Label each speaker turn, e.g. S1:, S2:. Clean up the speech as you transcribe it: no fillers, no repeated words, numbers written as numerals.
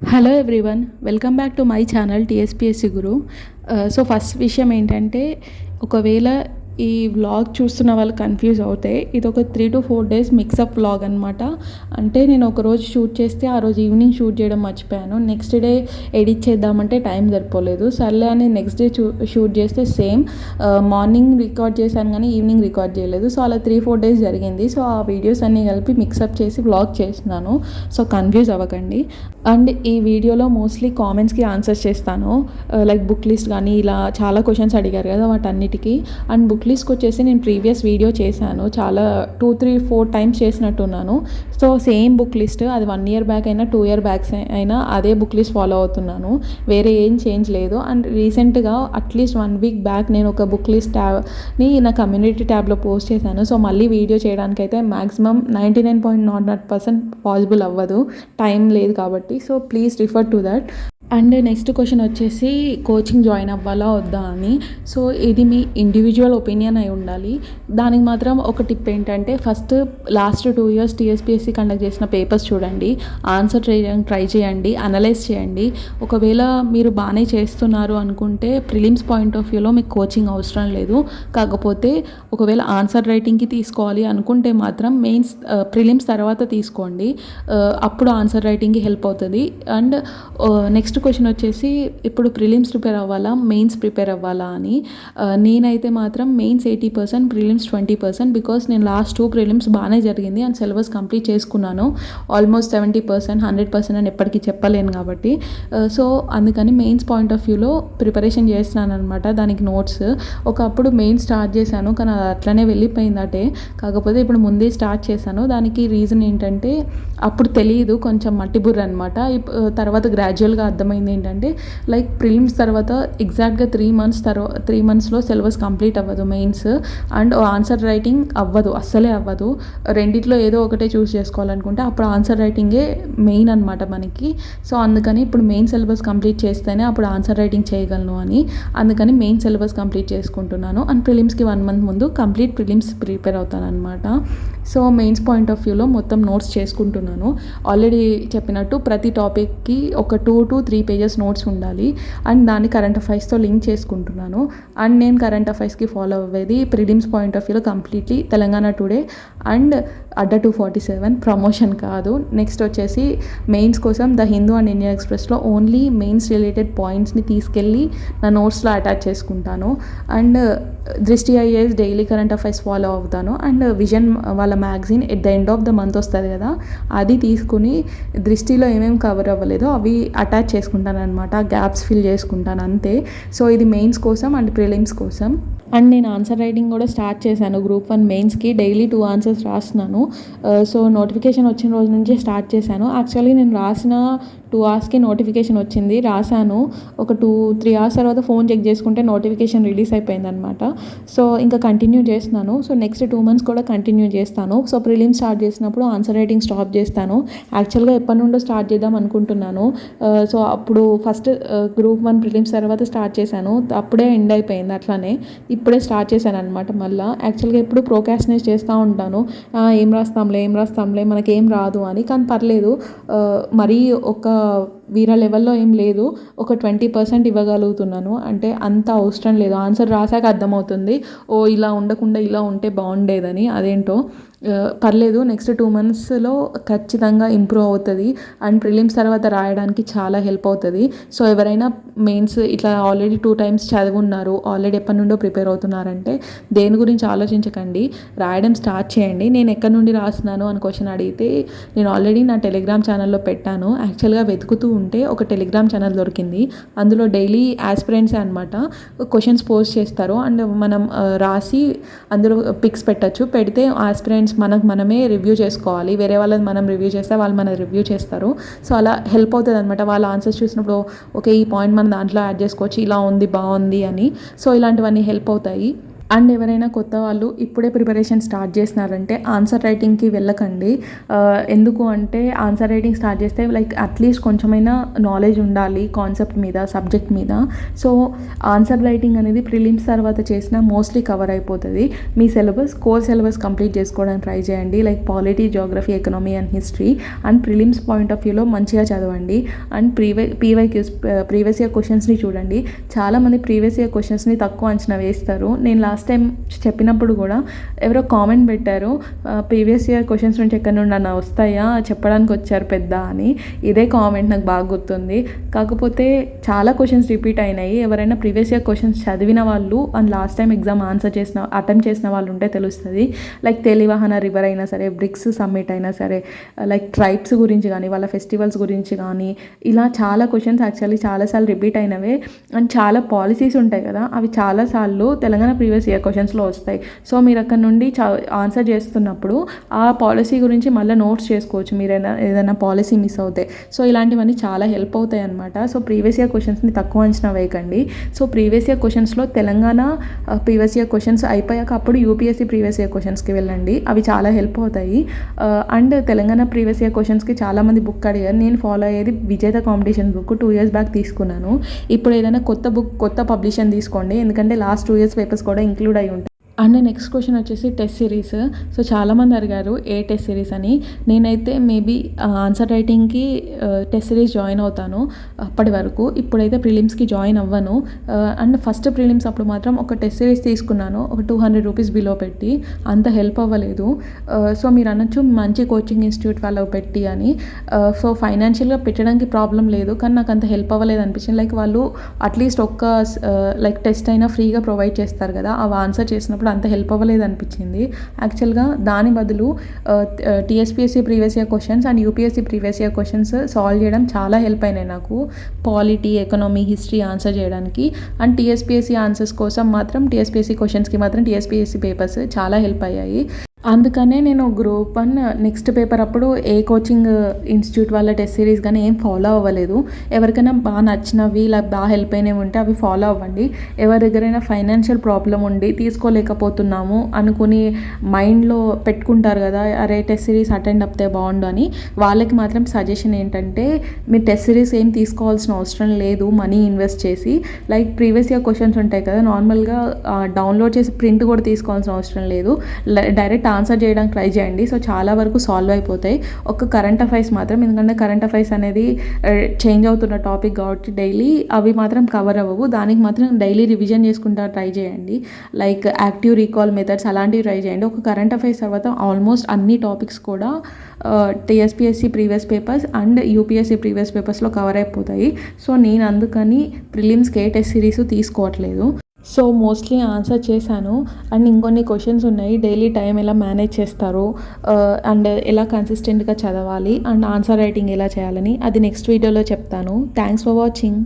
S1: Hello everyone, welcome back to my channel TSPSC Guru. So first విషయం ఏంటంటే, ఒకవేళ ఈ వ్లాగ్ చూస్తున్న వాళ్ళు కన్ఫ్యూజ్ అవుతే, ఇది ఒక 3 to 4 days మిక్సప్ వ్లాగ్ అనమాట. అంటే నేను ఒకరోజు షూట్ చేస్తే ఆ రోజు ఈవినింగ్ షూట్ చేయడం మర్చిపోయాను. నెక్స్ట్ డే ఎడిట్ చేద్దామంటే టైం సరిపోలేదు. సర్లే అని నెక్స్ట్ డే షూట్ చేస్తే సేమ్ మార్నింగ్ రికార్డ్ చేశాను కానీ ఈవినింగ్ రికార్డ్ చేయలేదు. సో అలా 3-4 days జరిగింది. సో ఆ వీడియోస్ అన్నీ కలిపి మిక్సప్ చేసి వ్లాగ్ చేస్తున్నాను. సో కన్ఫ్యూజ్ అవ్వకండి. అండ్ ఈ వీడియోలో మోస్ట్లీ కామెంట్స్కి ఆన్సర్స్ చేస్తాను. లైక్ బుక్ లిస్ట్ కానీ ఇలా చాలా క్వశ్చన్స్ అడిగారు కదా, వాటన్నిటికీ. అండ్ బుక్ లిస్ట్కి వచ్చేసి నేను ప్రీవియస్ వీడియో చేశాను, చాలా 2-3-4 times చేసినట్టున్నాను. సో సేమ్ బుక్ లిస్ట్, అది 1 year బ్యాక్ అయినా 2 year బ్యాక్స్ అయినా అదే బుక్ లిస్ట్ ఫాలో అవుతున్నాను, వేరే ఏం చేంజ్ లేదు. అండ్ రీసెంట్గా అట్లీస్ట్ 1 week బ్యాక్ నేను ఒక బుక్ లిస్ట్ ట్యాబ్ని నా కమ్యూనిటీ ట్యాబ్లో పోస్ట్ చేశాను. సో మళ్ళీ వీడియో చేయడానికైతే మ్యాక్సిమం 99.00% పాసిబుల్ అవ్వదు, టైం లేదు కాబట్టి. So please refer to that. And next question వచ్చేసి, కోచింగ్ జాయిన్ అవ్వాలా వద్దా అని. సో ఇది మీ ఇండివిజువల్ ఒపీనియన్ అయి ఉండాలి. దానికి మాత్రం ఒక టిప్ ఏంటంటే, first last 2 years TSPSC conduct చేసిన పేపర్స్ చూడండి, ఆన్సర్ చేయడానికి ట్రై చేయండి, అనలైజ్ చేయండి. ఒకవేళ మీరు బాగానే చేస్తున్నారు అనుకుంటే ప్రిలిమ్స్ పాయింట్ ఆఫ్ వ్యూలో మీకు కోచింగ్ అవసరం లేదు. కాకపోతే ఒకవేళ ఆన్సర్ రైటింగ్కి తీసుకోవాలి అనుకుంటే మాత్రం మెయిన్స్ ప్రిలిమ్స్ తర్వాత తీసుకోండి, అప్పుడు ఆన్సర్ రైటింగ్కి హెల్ప్ అవుతుంది. అండ్ నెక్స్ట్ క్వశ్చన్ వచ్చేసి, ఇప్పుడు ప్రిలిమ్స్ ప్రిపేర్ అవ్వాలా మెయిన్స్ ప్రిపేర్ అవ్వాలా అని. నేనైతే మాత్రం మెయిన్స్ 80%, ప్రిలిమ్స్ 20%. బికాస్ నేను లాస్ట్ 2 ప్రిలిమ్స్ బాగానే జరిగింది అండ్ సిలబస్ కంప్లీట్ చేసుకున్నాను. ఆల్మోస్ట్ 70%, 100% అని ఎప్పటికీ చెప్పలేను కాబట్టి. సో అందుకని మెయిన్స్ పాయింట్ ఆఫ్ వ్యూలో ప్రిపరేషన్ చేస్తున్నాను అనమాట. దానికి నోట్స్ ఒకప్పుడు మెయిన్స్ స్టార్ట్ చేశాను కానీ అది అట్లనే వెళ్ళిపోయింది అటే. కాకపోతే ఇప్పుడు ముందే స్టార్ట్ చేశాను. దానికి రీజన్ ఏంటంటే, అప్పుడు తెలియదు, కొంచెం మట్టి బుర్ర అనమాట. తర్వాత గ్రాడ్యువల్గా అర్థమైంది ఏంటంటే, లైక్ ప్రిలిమ్స్ తర్వాత ఎగ్జాక్ట్గా 3 monthsలో సిలబస్ కంప్లీట్ అవ్వదు మెయిన్స్. అండ్ ఆన్సర్ రైటింగ్ అవ్వదు, అస్సలే అవ్వదు. రెండిట్లో ఏదో ఒకటే చూస్ చేసుకోవాలనుకుంటే అప్పుడు ఆన్సర్ రైటింగే మెయిన్ అనమాట మనకి. సో అందుకని ఇప్పుడు మెయిన్ సిలబస్ కంప్లీట్ చేస్తేనే అప్పుడు ఆన్సర్ రైటింగ్ చేయగలను అని, అందుకని మెయిన్ సిలబస్ కంప్లీట్ చేసుకుంటున్నాను. అండ్ ప్రిలిమ్స్కి 1 month ముందు కంప్లీట్ ప్రిలిమ్స్ ప్రిపేర్ అవుతాను అనమాట. సో మెయిన్స్ పాయింట్ ఆఫ్ వ్యూలో మొత్తం నోట్స్ చేసుకుంటున్నాను. ఆల్రెడీ చెప్పినట్టు ప్రతి టాపిక్కి ఒక 2 to 3 pages నోట్స్ ఉండాలి. అండ్ దాన్ని కరెంట్ అఫైర్స్తో లింక్ చేసుకుంటున్నాను. అండ్ నేను కరెంట్ అఫైర్స్కి ఫాలో అవ్వేది ప్రిలిమ్స్ పాయింట్ ఆఫ్ వ్యూలో completely Telangana today and Adda 247, promotion కాదు. నెక్స్ట్ వచ్చేసి మెయిన్స్ కోసం ద హిందూ అండ్ ఇండియన్ ఎక్స్ప్రెస్లో ఓన్లీ మెయిన్స్ రిలేటెడ్ పాయింట్స్ని తీసుకెళ్ళి నా నోట్స్లో అటాచ్ చేసుకుంటాను. And Drishti IAS daily current affairs follow అవుతాను. అండ్ విజన్ వాళ్ళ magazine at the end of the month వస్తుంది కదా, అది తీసుకుని దృష్టిలో ఏమేమి కవర్ అవ్వలేదో అవి అటాచ్ చేసుకుంటాను అనమాట, గ్యాప్స్ ఫిల్ చేసుకుంటాను అంతే. సో ఇది మెయిన్స్ కోసం అండ్ ప్రిలిమ్స్ కోసం. అండ్ నేను ఆన్సర్ రైటింగ్ కూడా స్టార్ట్ చేశాను. Group 1 మెయిన్స్కి డైలీ 2 answers రాస్తున్నాను. సో నోటిఫికేషన్ వచ్చిన రోజు నుంచి స్టార్ట్ చేశాను. యాక్చువల్లీ నేను రాసిన 2 hours నోటిఫికేషన్ వచ్చింది, రాశాను. ఒక 2-3 hours తర్వాత ఫోన్ చెక్ చేసుకుంటే నోటిఫికేషన్ రిలీజ్ అయిపోయింది అనమాట. సో ఇంకా కంటిన్యూ చేస్తున్నాను. సో నెక్స్ట్ 2 months కూడా కంటిన్యూ చేస్తాను. సో ప్రిలిమ్స్ స్టార్ట్ చేసినప్పుడు ఆన్సర్ రైటింగ్ స్టాప్ చేస్తాను. యాక్చువల్గా ఎప్పటి నుండో స్టార్ట్ చేద్దాం అనుకుంటున్నాను. సో అప్పుడు ఫస్ట్ Group 1 ప్రిలిమ్స్ తర్వాత స్టార్ట్ చేశాను, అప్పుడే ఎండ్ అయిపోయింది. అట్లానే ఇప్పుడే స్టార్ట్ చేశాను అనమాట మళ్ళీ. యాక్చువల్గా ఎప్పుడు ప్రోకాస్టినేట్ చేస్తూ ఉంటాను, ఏం రాస్తాంలే మనకేం రాదు అని. కానీ పర్లేదు, మరీ ఒక వీర లెవెల్లో ఏం లేదు, ఒక 20% ఇవ్వగలుగుతున్నాను. అంటే అంత అవసరం లేదు, ఆన్సర్ రాసాక అర్థమవుతుంది ఓ ఇలా ఉండకుండా ఇలా ఉంటే బాగుండేదని. అదేంటో పర్లేదు, నెక్స్ట్ 2 monthsలో ఖచ్చితంగా ఇంప్రూవ్ అవుతుంది. అండ్ ప్రిలిమ్స్ తర్వాత రాయడానికి చాలా హెల్ప్ అవుతుంది. సో ఎవరైనా మెయిన్స్ ఇట్లా ఆల్రెడీ 2 times చదివున్నారు, ఆల్రెడీ ఎప్పటి నుండో ప్రిపేర్ అవుతున్నారంటే దేని గురించి ఆలోచించకండి, రాయడం స్టార్ట్ చేయండి. నేను ఎక్కడి నుండి రాస్తున్నాను అని క్వశ్చన్ అడిగితే, నేను ఆల్రెడీ నా టెలిగ్రామ్ ఛానల్లో పెట్టాను. యాక్చువల్గా వెతుకుతూ ఉంటే ఒక టెలిగ్రామ్ ఛానల్ దొరికింది, అందులో డైలీ ఆస్పిరెంట్స్ అనమాట క్వశ్చన్స్ పోస్ట్ చేస్తారు. అండ్ మనం రాసి అందులో పిక్స్ పెట్టచ్చు, పెడితే ఆస్పిరెంట్స్ మనమే రివ్యూ చేసుకోవాలి. వేరే వాళ్ళని మనం రివ్యూ చేస్తే వాళ్ళు మన రివ్యూ చేస్తారు. సో అలా హెల్ప్ అవుతుంది అనమాట. వాళ్ళ ఆన్సర్స్ చూసినప్పుడు ఓకే ఈ పాయింట్ మనం దాంట్లో యాడ్ చేసుకోవచ్చు, ఇలా ఉంది బాగుంది అని. సో ఇలాంటివన్నీ హెల్ప్ అవుతాయి. అండ్ ఎవరైనా కొత్త వాళ్ళు ఇప్పుడే ప్రిపరేషన్ స్టార్ట్ చేసినారంటే ఆన్సర్ రైటింగ్కి వెళ్ళకండి. ఎందుకు అంటే ఆన్సర్ రైటింగ్ స్టార్ట్ చేస్తే లైక్ అట్లీస్ట్ కొంచెమైనా నాలెడ్జ్ ఉండాలి కాన్సెప్ట్ మీద, సబ్జెక్ట్ మీద. సో ఆన్సర్ రైటింగ్ అనేది ప్రిలిమ్స్ తర్వాత చేసినా మోస్ట్లీ కవర్ అయిపోతుంది. మీ కోర్ సిలబస్ కంప్లీట్ చేసుకోవడానికి ట్రై చేయండి. Like polity, Geography, economy and history. And prelims point of వ్యూలో మంచిగా చదవండి. అండ్ పీవైక్యూస్, ప్రీవియస్ ఇయర్ క్వశ్చన్స్ని చూడండి. చాలామంది ప్రీవియస్ ఇయర్ క్వశ్చన్స్ని తక్కువ అంచనా వేస్తారు. నేను లాస్ట్ టైం చెప్పినప్పుడు కూడా ఎవరో కామెంట్ పెట్టారు, ప్రీవియస్ ఇయర్ క్వశ్చన్స్ నుంచి ఎక్కడి నుండి అన్న వస్తాయా చెప్పడానికి వచ్చారు పెద్ద అని. ఇదే కామెంట్ నాకు బాగా గుర్తుంది. కాకపోతే చాలా క్వశ్చన్స్ రిపీట్ అయినాయి. ఎవరైనా ప్రీవియస్ ఇయర్ క్వశ్చన్స్ చదివిన వాళ్ళు and last time exam attempt చేసిన వాళ్ళు ఉంటే తెలుస్తుంది. లైక్ తెలివాహన రివర్ అయినా సరే, బ్రిక్స్ సమ్మిట్ అయినా సరే, లైక్ ట్రైబ్స్ గురించి కానీ, వాళ్ళ ఫెస్టివల్స్ గురించి కానీ, ఇలా చాలా క్వశ్చన్స్ యాక్చువల్లీ చాలాసార్లు రిపీట్ అయినవే. అండ్ చాలా పాలసీస్ ఉంటాయి కదా, అవి చాలాసార్లు తెలంగాణ ప్రీవియస్ ఇయర్ క్వశ్చన్స్లో వస్తాయి. సో మీరు అక్కడ నుండి ఆన్సర్ చేస్తున్నప్పుడు ఆ పాలసీ గురించి మళ్ళీ నోట్స్ చేసుకోవచ్చు మీరు ఏదైనా పాలసీ మిస్ అవుతాయి. సో ఇలాంటివన్నీ చాలా హెల్ప్ అవుతాయి అనమాట. సో ప్రీవియస్ ఇయర్ క్వశ్చన్స్ని తక్కువ అంచనా వేయకండి. సో ప్రీవియస్ ఇయర్ క్వశ్చన్స్లో తెలంగాణ ప్రీవియస్ ఇయర్ క్వశ్చన్స్ అయిపోయాక అప్పుడు యూపీఎస్సీ ప్రీవియస్ ఇయర్ క్వశ్చన్స్కి వెళ్ళండి. అవి చాలా హెల్ప్ అవుతాయి. అండ్ తెలంగాణ ప్రీవియస్ ఇయర్ క్వశ్చన్స్కి చాలామంది బుక్ అడిగారు. నేను ఫాలో అయ్యేది విజేత కాంపిటీషన్ బుక్ 2 years బ్యాక్ తీసుకున్నాను. ఇప్పుడు ఏదైనా కొత్త పబ్లిషన్ తీసుకోండి, ఎందుకంటే లాస్ట్ 2 years పేపర్స్ కూడా ఇంక్లూడ్ అయి ఉంటాయి. అండ్ నెక్స్ట్ క్వశ్చన్ వచ్చేసి టెస్ట్ సిరీస్. సో చాలామంది అడిగారు ఏ టెస్ట్ సిరీస్ అని. నేనైతే మేబీ ఆన్సర్ రైటింగ్కి టెస్ట్ సిరీస్ జాయిన్ అవుతాను అప్పటి వరకు. ఇప్పుడైతే ప్రిలిమ్స్కి జాయిన్ అవ్వను. అండ్ ఫస్ట్ ప్రిలిమ్స్ అప్పుడు మాత్రం ఒక టెస్ట్ సిరీస్ తీసుకున్నాను, ఒక 200 రూపీస్ బిలో పెట్టి. అంత హెల్ప్ అవ్వలేదు. సో మీరు అనొచ్చు మంచి కోచింగ్ ఇన్స్టిట్యూట్ వాళ్ళకు పెట్టి అని. సో ఫైనాన్షియల్గా పెట్టడానికి ప్రాబ్లం లేదు, కానీ నాకు అంత హెల్ప్ అవ్వలేదు అనిపించింది. లైక్ వాళ్ళు అట్లీస్ట్ లైక్ టెస్ట్ అయినా ఫ్రీగా ప్రొవైడ్ చేస్తారు కదా, అవి ఆన్సర్ చేసినప్పుడు అంత హెల్ప్ అవ్వలేదు అనిపించింది. యాక్చువల్గా దాని బదులు TSPSC previous year questions and UPSC previous year questions solve చేయడం చాలా హెల్ప్ అయినాయి నాకు. పాలిటీ, ఎకనామీ, హిస్టరీ ఆన్సర్ చేయడానికి. అండ్ టీఎస్పీఎస్సీ ఆన్సర్స్ కోసం మాత్రం, టీఎస్పీఎస్సీ క్వశ్చన్స్కి మాత్రం టీఎస్పీఎస్సీ పేపర్స్ చాలా హెల్ప్ అయ్యాయి. అందుకనే నేను గ్రూప్ 1 నెక్స్ట్ పేపర్ అప్పుడు ఏ కోచింగ్ ఇన్స్టిట్యూట్ వాళ్ళ టెస్ట్ సిరీస్ కానీ ఏం ఫాలో అవ్వలేదు. ఎవరికైనా బాగా నచ్చినవి ఇలా బాగా హెల్ప్ అయినవి ఉంటే అవి ఫాలో అవ్వండి. ఎవరి దగ్గరైనా ఫైనాన్షియల్ ప్రాబ్లం ఉండి తీసుకోలేకపోతున్నాము అనుకుని మైండ్లో పెట్టుకుంటారు కదా, అరే టెస్ట్ సిరీస్ అటెండ్ అవుతే బాగుండు అని, వాళ్ళకి మాత్రం సజెషన్ ఏంటంటే మీరు టెస్ట్ సిరీస్ ఏం తీసుకోవాల్సిన అవసరం లేదు. మనీ ఇన్వెస్ట్ చేసి లైక్ ప్రీవియస్ ఇయర్ క్వశ్చన్స్ ఉంటాయి కదా, నార్మల్గా డౌన్లోడ్ చేసి ప్రింట్ కూడా తీసుకోవాల్సిన అవసరం లేదు. డైరెక్ట్ ఆన్సర్ చేయడానికి ట్రై చేయండి. సో చాలా వరకు సాల్వ్ అయిపోతాయి. ఒక కరెంట్ అఫైర్స్ మాత్రం, ఎందుకంటే కరెంట్ అఫైర్స్ అనేది చేంజ్ అవుతున్న టాపిక్ కాబట్టి డైలీ అవి మాత్రం కవర్ అవ్వవు. దానికి మాత్రం డైలీ రివిజన్ చేసుకుంటా ట్రై చేయండి. లైక్ యాక్టివ్ రీకాల్ మెథడ్స్ అలాంటివి ట్రై చేయండి. ఒక కరెంట్ అఫైర్స్ తర్వాత ఆల్మోస్ట్ అన్ని టాపిక్స్ కూడా TSPSC previous papers and UPSC previous పేపర్స్లో కవర్ అయిపోతాయి. సో నేను అందుకని ప్రిలిమ్స్కి ఏ టెస్ట్ సిరీస్ తీసుకోవట్లేదు. సో మోస్ట్లీ ఆన్సర్ చేశాను. అండ్ ఇంకొన్ని క్వశ్చన్స్ ఉన్నాయి, డైలీ టైం ఎలా మేనేజ్ చేస్తారు అండ్ ఎలా కన్సిస్టెంట్గా చదవాలి అండ్ ఆన్సర్ రైటింగ్ ఎలా చేయాలని, అది నెక్స్ట్ వీడియోలో చెప్తాను. Thanks for watching.